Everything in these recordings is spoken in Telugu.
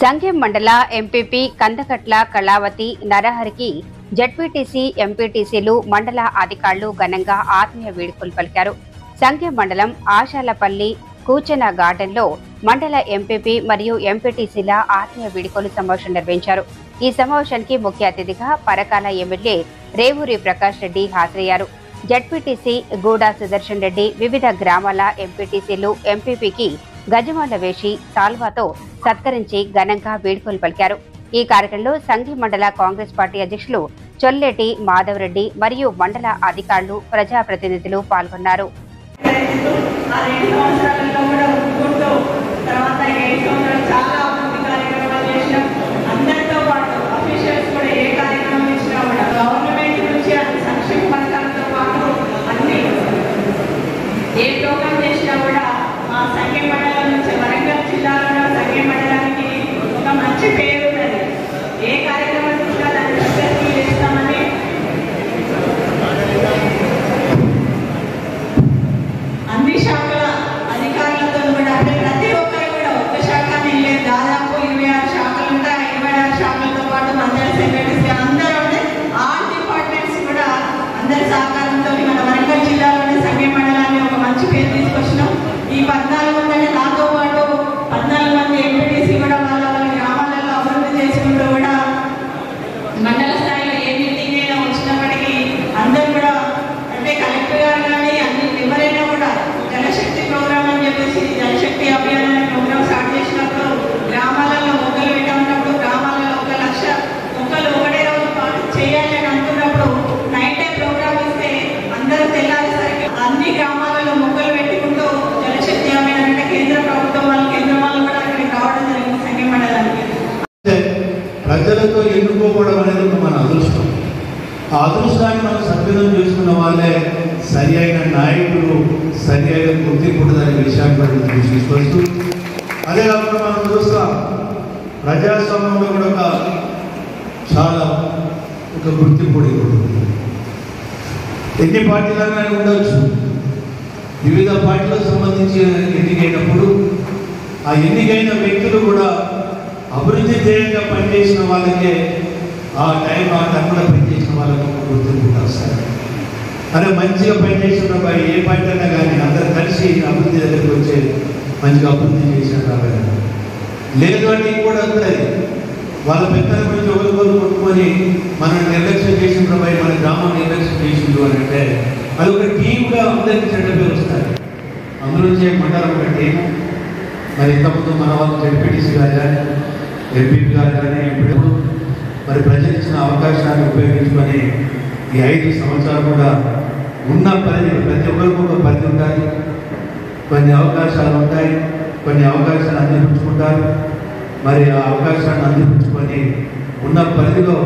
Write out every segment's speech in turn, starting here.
సంఘం మండల ఎంపీపీ కందకట్ల కళావతి నరహరికి జడ్పీటీసీ ఎంపీటీసీలు మండల అధికారులు ఘనంగా ఆత్మీయ వేడుకలు పలికారు. సంఘం మండలం ఆశాలపల్లి కూచన గార్డెన్లో మండల ఎంపీపీ మరియు ఎంపీటీసీల ఆత్మీయ వేడుకలు సమావేశం నిర్వహించారు. ఈ సమావేశానికి ముఖ్య అతిథిగా పరకాల ఎమ్మెల్యే రేవూరి ప్రకాష్ రెడ్డి హాజరయ్యారు. జడ్పీటీసీ గూడా సుదర్శన్ రెడ్డి వివిధ గ్రామాల ఎంపీటీసీలు ఎంపీపీకి గజమాల వేసి సాల్వాతో సత్కరించి ఘనంగా వేడుకలు పలికారు. ఈ కార్యక్రమంలో సంఘం మండల కాంగ్రెస్ పార్టీ అధ్యక్షులు చొల్లేటి మాధవరెడ్డి మరియు మండల అధికారులు ప్రజాప్రతినిధులు పాల్గొన్నారు. ప్రజలతో ఎన్నుకోవడం అనేది మన అదృష్టం. ఆ అదృష్టాన్ని మనం సద్వినియోగం చేసుకున్న వాళ్ళే సరి అయిన నాయకులు, సరి అయిన గుర్తింపు ఉంటుందనే విషయాన్ని మనం తీసుకొస్తూ, అదే కాకుండా మనం చూస్తాం ప్రజాస్వామ్యంలో కూడా చాలా ఒక గుర్తింపు ఉంటుంది. ఎన్ని పార్టీలైనా ఉండవచ్చు, వివిధ పార్టీలకు సంబంధించి ఎన్నికైనప్పుడు ఆ ఎన్నికైన వ్యక్తులు కూడా అభివృద్ధి ధ్యేయంగా పనిచేసిన వాళ్ళకే ఆ టైం ఆ టర్మ్లో పనిచేసిన వాళ్ళకి గుర్తింపు వస్తారు. అదే మంచిగా పనిచేసిన ఏ పార్టీ అయినా కానీ అందరూ కలిసి అభివృద్ధి దగ్గరికి వచ్చే మంచిగా అభివృద్ధి చేసిన రావాలి. లేదు అంటే కూడా వస్తుంది వాళ్ళ పెద్దల గురించి ఒకరికొకరు కొట్టుకొని మనం నిర్లక్ష్యం చేసిన మన గ్రామం నిర్లక్ష్యం చేసిండు అని అంటే అది ఒక టీమ్గా అందరికీ చెడ్డ పేరు వస్తారు. అందులోంచి మండలం ఒక టీము. మరి ఇంతకుముందు మన వాళ్ళు జడ్పీటీసీ గారు కానీ ఎంపీపీ గారు కానీ ఇప్పుడు మరి ప్రజలు ఇచ్చిన అవకాశాన్ని ఉపయోగించుకొని ఈ 5 సంవత్సరాలు కూడా ఉన్న పరిధి ప్రతి ఒక్కరికి ఒక పరిధి ఉంటాయి. కొన్ని అవకాశాలు ఉంటాయి, కొన్ని అవకాశాలు అందిపుచ్చుకుంటారు. మరి ఆ అవకాశాన్ని అందిపుచ్చుకొని ఉన్న పరిధిలో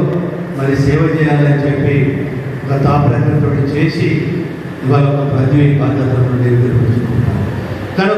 మరి సేవ చేయాలని చెప్పి ఒక తాపత్రయంతో చేసి ఇవాళ ఒక పదవి బాధ్యతలను నిర్వహించుకుంటారు. కానీ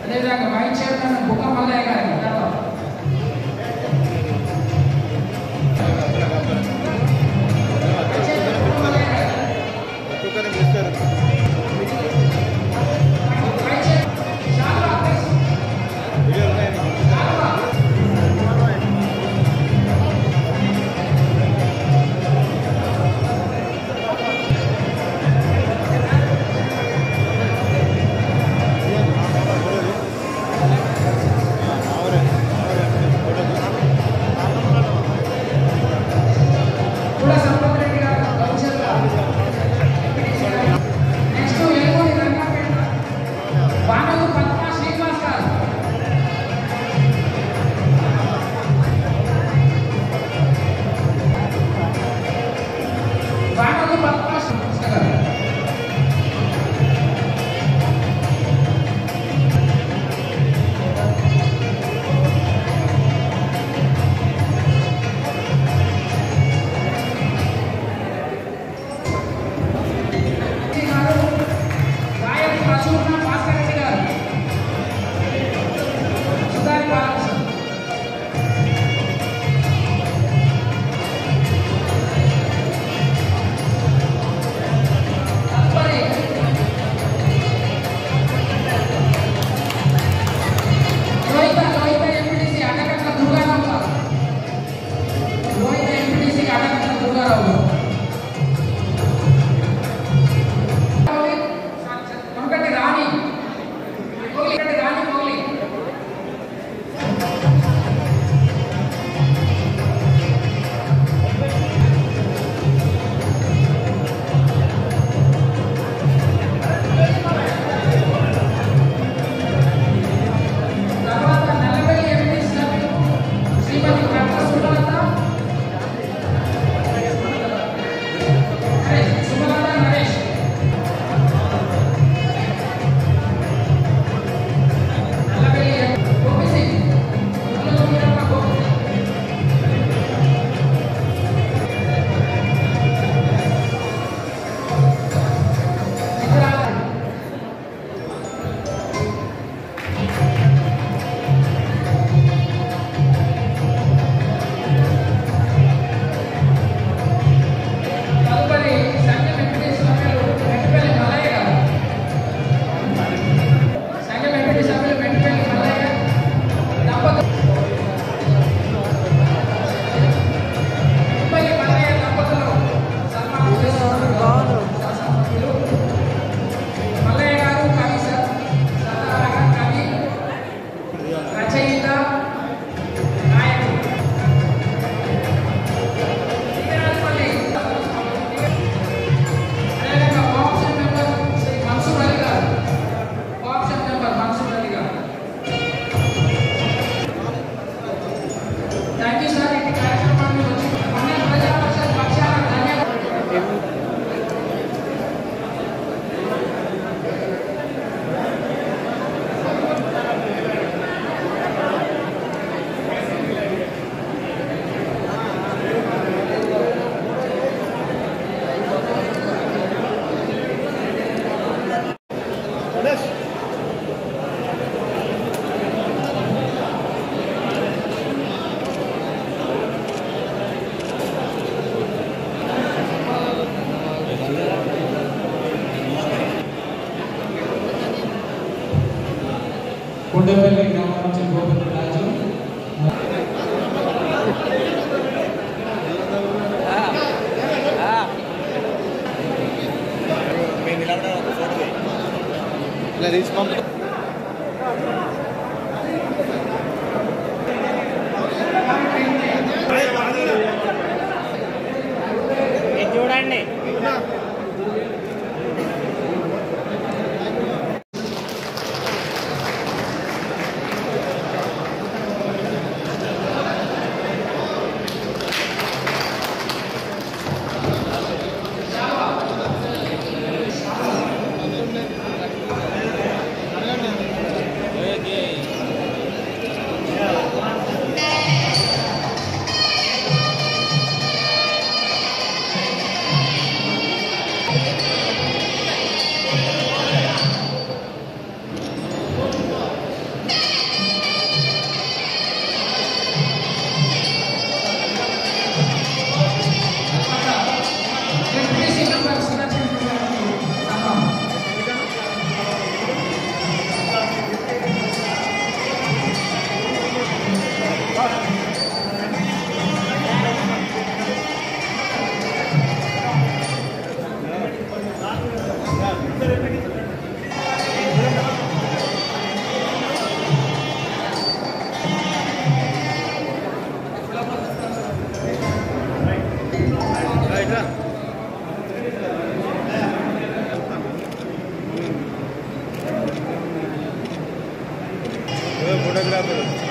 అదేవిధంగా వైస్ చైర్మన్ బుక్క మల్లయ్య గారికి Ahora కొండపల్లి గ్రామం నుంచి గోపతి రాజు చూడండి फोटोग्राफर